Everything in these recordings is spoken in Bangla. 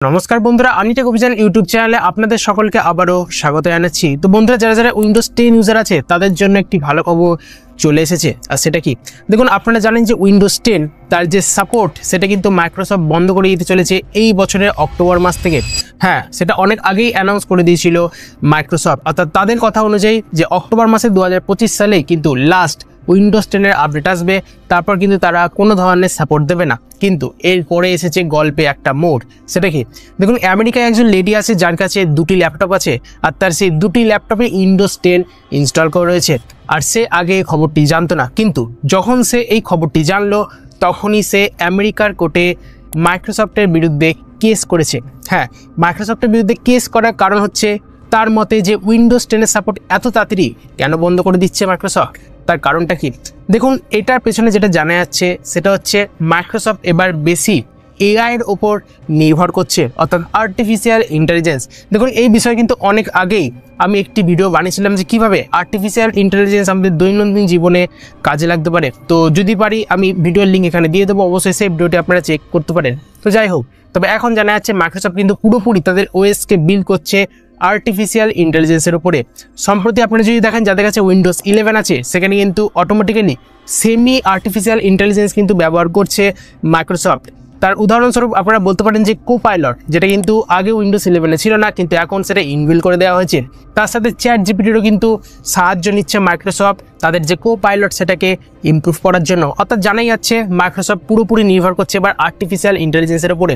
নমস্কার বন্ধুরা, আনিটেক অভিযান ইউটিউব চ্যানেলে আপনাদের সকলকে আবারও স্বাগত জানাচ্ছি। তো বন্ধুরা, যারা যারা উইন্ডোজ 10 ইউজার আছে তাদের জন্য একটি ভালো খবর চলে এসেছে। আর সেটা কি, দেখুন আপনারা জানেন যে উইন্ডোজ 10 তার যে সাপোর্ট সেটা কিন্তু মাইক্রোসফট বন্ধ করে দিতে চলেছে এই বছরের অক্টোবর মাস থেকে। হ্যাঁ, সেটা অনেক আগেই অ্যানাউন্স করে দিয়েছিল মাইক্রোসফট, অর্থাৎ তাদের কথা অনুযায়ী যে অক্টোবর মাসে 2025 সালে কিন্তু লাস্ট উইন্ডোজ 10-এর আপডেট আসবে, তারপর কিন্তু তারা কোনো ধরনের সাপোর্ট দেবে না। কিন্তু এরপরে এসেছে গল্পে একটা মোড়। সেটা কি, দেখুন আমেরিকায় একজন লেডি আছে যার কাছে দুটি ল্যাপটপ আছে, আর তার সেই দুটি ল্যাপটপে উইন্ডোজ 10 ইনস্টল করা রয়েছে। আর সে আগে খবরটি জানতো না, কিন্তু যখন সে এই খবরটি জানলো তখনই সে আমেরিকার কোর্টে মাইক্রোসফটের বিরুদ্ধে কেস করেছে। হ্যাঁ, মাইক্রোসফটের বিরুদ্ধে কেস করার কারণ হচ্ছে তার মতে যে উইন্ডোজ 10-এর সাপোর্ট এত তাড়াতাড়ি কেন বন্ধ করে দিচ্ছে মাইক্রোসফট। তার কারণটা কি, দেখুন এটার পেছনে যেটা জানা যাচ্ছে সেটা হচ্ছে মাইক্রোসফট এবার বেশি এআইয়ের ওপর নির্ভর করছে, অর্থাৎ আর্টিফিশিয়াল ইন্টেলিজেন্স। দেখুন এই বিষয়ে কিন্তু অনেক আগেই আমি একটি ভিডিও বানিয়েছিলাম যে কীভাবে আর্টিফিশিয়াল ইন্টেলিজেন্স আমাদের দৈনন্দিন জীবনে কাজে লাগতে পারে। তো যদি পারি আমি ভিডিওর লিঙ্ক এখানে দিয়ে দেবো, অবশ্যই সেই ভিডিওটি আপনারা চেক করতে পারেন। তো যাই হোক, তবে এখন জানা যাচ্ছে মাইক্রোসফট কিন্তু পুরোপুরি তাদের ওএসকে বিল্ড করছে আর্টিফিশিয়াল ইন্টেলিজেন্সের উপরে। সম্প্রতি আপনারা যদি দেখেন যাদের কাছে উইন্ডোজ 11 আছে সেখানে কিন্তু অটোমেটিক্যালি সেমি আর্টিফিশিয়াল ইন্টেলিজেন্স কিন্তু ব্যবহার করছে মাইক্রোসফট। তার উদাহরণস্বরূপ আপনারা বলতে পারেন যে কোপাইলট, যেটা কিন্তু আগে উইন্ডোজ 11-এ ছিল না, কিন্তু এখন সেটা ইনবিল্ড করে দেওয়া হয়েছে। তার সাথে চ্যাট জিপিটিরও কিন্তু সাহায্য নিচ্ছে মাইক্রোসফট তাদের যে কোপাইলট সেটাকে ইমপ্রুভ করার জন্য। অর্থাৎ জানাই যাচ্ছে মাইক্রোসফট পুরোপুরি নির্ভর করছে এবার আর্টিফিশিয়াল ইন্টেলিজেন্সের উপরে।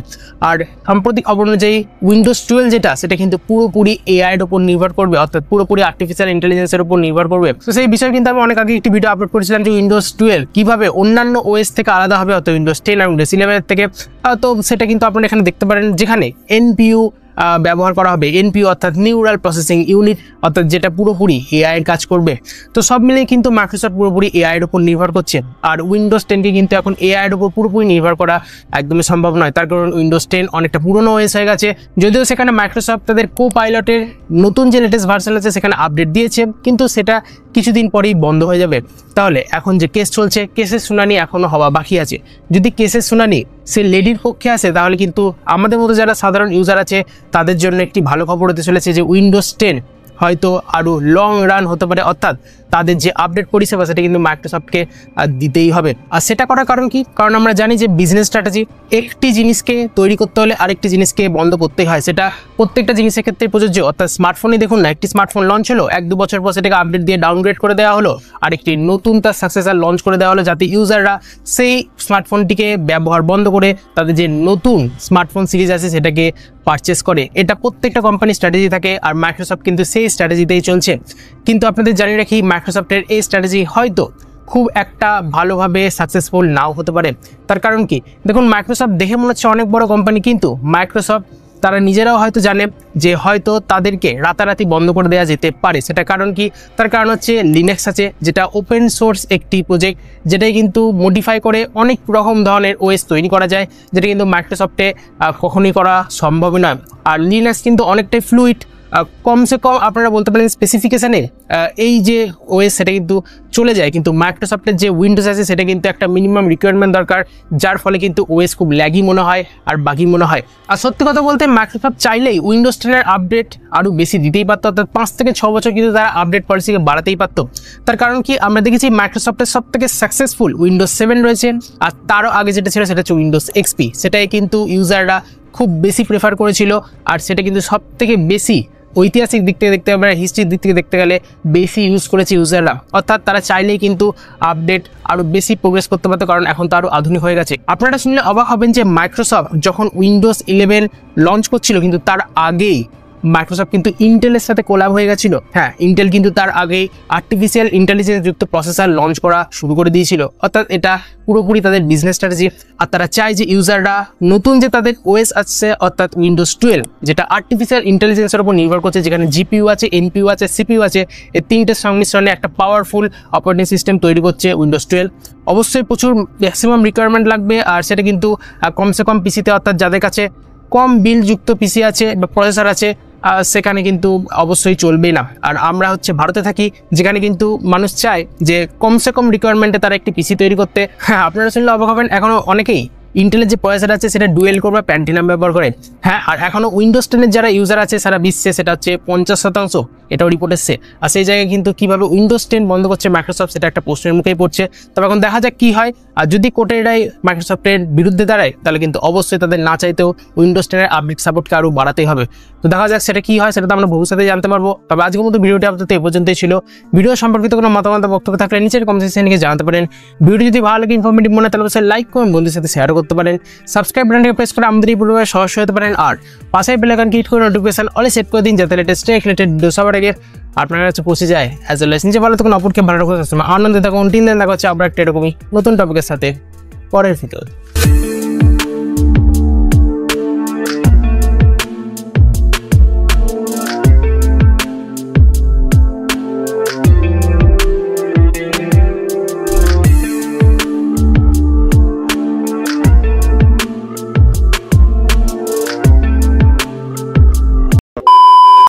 আর সাম্প্রতিক খবর অনুযায়ী উইন্ডোজ 12 যেটা সেটা কিন্তু পুরোপুরি এআইয়ের উপর নির্ভর করবে, অর্থাৎ পুরোপুরি আর্টিফিশিয়াল ইন্টেলিজেন্সের উপর নির্ভর করবে। তো সেই বিষয়ে কিন্তু আমি অনেক আগে একটি ভিডিও আপলোড করেছিলাম যে উইন্ডোজ 12 কিভাবে অন্যান্য ওএস থেকে আলাদা হবে, অর্থাৎ উইন্ডোজ 10 আর উইন্ডোজ 11 থেকে। তো সেটা কিন্তু আপনারা এখানে দেখতে পারেন, যেখানে এনপিইউ ব্যবহার করা হবে। এনপিইউ অর্থাৎ নিউরাল প্রসেসিং ইউনিট, অর্থাৎ যেটা পুরোপুরি এআই এর কাজ করবে। তো সব মিলিয়ে কিন্তু মাইক্রোসফট পুরোপুরি এআই এর উপর নির্ভর করছে। আর উইন্ডোজ 10কে কিন্তু এখন এআই এর উপর পুরোপুরি নির্ভর করা একদমই সম্ভব নয়, তার কারণ উইন্ডোজ 10 অনেকটা পুরনো ওএস হয়ে গেছে। যদিও সেখানে মাইক্রোসফট তাদের কোপাইলটের নতুন যে লেটেস্ট ভার্সন আছে সেখানে আপডেট দিয়েছে, কিন্তু সেটা কিছুদিন পরেই বন্ধ হয়ে যাবে। তাহলে এখন যে কেস চলছে, কেসের শুনানি এখনো হওয়া বাকি আছে। যদি কেসের শুনানি সে লেডির পক্ষে আসে তাহলে কিন্তু আমাদের মতো যারা সাধারণ ইউজার আছে তাদের জন্য একটি ভালো খবর হতে চলেছে যে উইন্ডোজ 10 হয়তো আরও লং রান হতে পারে, অর্থাৎ তাদের যে আপডেট পরিষেবা সেটা কিন্তু মাইক্রোসফটকে দিতেই হবে। আর সেটা করার কারণ কি, কারণ আমরা জানি যে বিজনেস স্ট্র্যাটেজি, একটি জিনিসকে তৈরি করতে হলে আরেকটি জিনিসকে বন্ধ করতেই হয়। সেটা প্রত্যেকটা জিনিসের ক্ষেত্রে প্রযোজ্য। অর্থাৎ স্মার্টফোনে দেখুন না, একটি স্মার্টফোন লঞ্চ হলো, 1-2 বছর পর সেটাকে আপডেট দিয়ে ডাউনগ্রেড করে দেওয়া হলো, আরেকটি নতুন তার সাকসেসর লঞ্চ করে দেওয়া হলো, যাতে ইউজাররা সেই স্মার্টফোনটিকে ব্যবহার বন্ধ করে তাদের যে নতুন স্মার্টফোন সিরিজ আছে সেটাকে পারচেস করে। এটা প্রত্যেকটা কোম্পানির স্ট্র্যাটেজি থাকে, আর মাইক্রোসফট কিন্তু সেই স্ট্র্যাটেজিতেই চলছে। কিন্তু আপনাদের জানিয়ে রাখি, মাইক্রোসফটের এই স্ট্র্যাটেজি হয়তো খুব একটা ভালোভাবে সাকসেসফুল নাও হতে পারে। তার কারণ কি, দেখুন মাইক্রোসফট দেখে মনে হচ্ছে অনেক বড় কোম্পানি, কিন্তু মাইক্রোসফট তারা নিজেরাও হয়তো জানে যে হয়তো তাদেরকে রাতারাতি বন্ধ করে দেওয়া যেতে পারে। সেটা কারণ কি, তার কারণ হচ্ছে লিনাক্স আছে, যেটা ওপেন সোর্স একটি প্রজেক্ট, যেটাই কিন্তু মডিফাই করে অনেক রকম ধরনের ওএস তৈরি করা যায়, যেটা কিন্তু মাইক্রোসফটে কখনোই করা সম্ভব নয়। আর লিনাক্স কিন্তু অনেকটাই ফ্লুইড, কমসে কম আপনারা বলতে পারেন স্পেসিফিকেশানে এই যে ওএস সেটা কিন্তু চলে যায়, কিন্তু মাইক্রোসফটের যে উইন্ডোজ আছে সেটা কিন্তু একটা মিনিমাম রিকোয়ারমেন্ট দরকার, যার ফলে কিন্তু ওএস খুব ল্যাগি মনে হয় আর বাকি মনে হয়। আর সত্যি কথা বলতে মাইক্রোসফট চাইলেই উইন্ডোজ 10-এর আপডেট আরও বেশি দিতেই পারতো, অর্থাৎ 5 থেকে 6 বছর কিন্তু তারা আপডেট পলিসিকে বাড়াতেই পারতো। তার কারণ কি, আমরা দেখেছি মাইক্রোসফটের সব থেকে সাকসেসফুল উইন্ডোজ 7 রয়েছে, আর তারও আগে যেটা ছিল সেটা হচ্ছে উইন্ডোজ এক্সপি। সেটাই কিন্তু ইউজাররা খুব বেশি প্রেফার করেছিল, আর সেটা কিন্তু সব থেকে বেশি ঐতিহাসিক দিক থেকে দেখতে গেলে, হিস্ট্রির দিক থেকে দেখতে গেলে বেশি ইউজ করেছে ইউজাররা। অর্থাৎ তারা চাইলেই কিন্তু আপডেট আরও বেশি প্রোগ্রেস করতে পারতো, কারণ এখন তো আরও আধুনিক হয়ে গেছে। আপনারা শুনলে অবাক হবেন যে মাইক্রোসফট যখন উইন্ডোজ 11 লঞ্চ করছিল, কিন্তু তার আগেই মাইক্রোসফট কিন্তু ইন্টেলের সাথে কোলাব হয়ে গেছিল। হ্যাঁ, ইন্টেল কিন্তু তার আগেই আর্টিফিশিয়াল ইন্টেলিজেন্স যুক্ত প্রসেসর লঞ্চ করা শুরু করে দিয়েছিল। অর্থাৎ এটা পুরোপুরি তাদের বিজনেস স্ট্র্যাটেজি। আর তারা চায় যে ইউজাররা নতুন যে তাদের ওএস আসছে, অর্থাৎ উইন্ডোজ 12, যেটা আর্টিফিশিয়াল ইন্টেলিজেন্সের উপর নির্ভর করছে, যেখানে জিপিইউ আছে, এনপিইউ আছে, সিপিইউ আছে, এই তিনটের সংমিশ্রণে একটা পাওয়ারফুল অপারেটিং সিস্টেম তৈরি করছে উইন্ডোজ 12। অবশ্যই প্রচুর ম্যাক্সিমাম রিকোয়ারমেন্ট লাগবে, আর সেটা কিন্তু কমসে কম পিসিতে, অর্থাৎ যাদের কাছে কম বিলযুক্ত পিসি আছে বা প্রসেসর আছে সেখানে কিন্তু অবশ্যই চলবে না। আর আমরা হচ্ছে ভারতে থাকি, যেখানে কিন্তু মানুষ চায় যে কমসে কম রিকোয়ারমেন্টে তারা একটি পিসি তৈরি করতে। হ্যাঁ, আপনারা শুনলে অবাক হবেন, এখনও অনেকেই ইন্টেলের যে প্রসেসর আছে সেটা ডুয়েল কোর বা প্যান্টিনাম ব্যবহার করে। হ্যাঁ, আর এখনও উইন্ডোজ 10 এর যারা ইউজার আছে সারা বিশ্বে সেটা হচ্ছে 50%, এটাও রিপোর্ট এসছে। আর সেই জায়গায় কিন্তু কীভাবে উইন্ডোজ 10 বন্ধ করছে মাইক্রোসফট সেটা একটা প্রশ্নের মুখেই পড়ছে। তবে এখন দেখা যাক কী হয়। আর যদি কোর্টের রায় মাইক্রোসফটের বিরুদ্ধে দাঁড়ায় তাহলে কিন্তু অবশ্যই তাদের না চাইতেও উইন্ডোজ 10 এর আপডেট সাপোর্টকে আরও বাড়াতেই হবে। তো দেখা যাক সেটা কী হয়, সেটা তো আমরা ভবিষ্যতে জানতে পারবো। তবে আজকের মতো ভিডিওটি আপনাদের এই পর্যন্তই ছিল। ভিডিও সম্পর্কিত কোনো মতামত বক্তব্য থাকলে নিচের কমেন্ট সেকশনে লিখে জানাতে পারেন। ভিডিও যদি ভালো লাগে ইনফরমেটিভ মনে হয় তাহলে অবশ্যই লাইক করুন, বন্ধুদের সাথে শেয়ার করতে পারেন। সাবস্ক্রাইব বাটনটিকে প্রেস করে আমাদের এই পরিবারের সদস্য হতে পারেন। আর পাশের বেল আইকন ক্লিক করে নোটিফিকেশন অলে সেট করে দিন যাতে লেটেস্ট রিলেটেড ভিডিও সবার আগে আপনার কাছে পৌঁছে যায়। অ্যাজ ওয়েল এস নিজে ভালো থাকুন, অপরকে ভালো রাখুন, আনন্দে থাকুন। 3 দিন দেখা হচ্ছে আবার একটা এরকমই নতুন টপিকের সাথে পরের ভিডিও।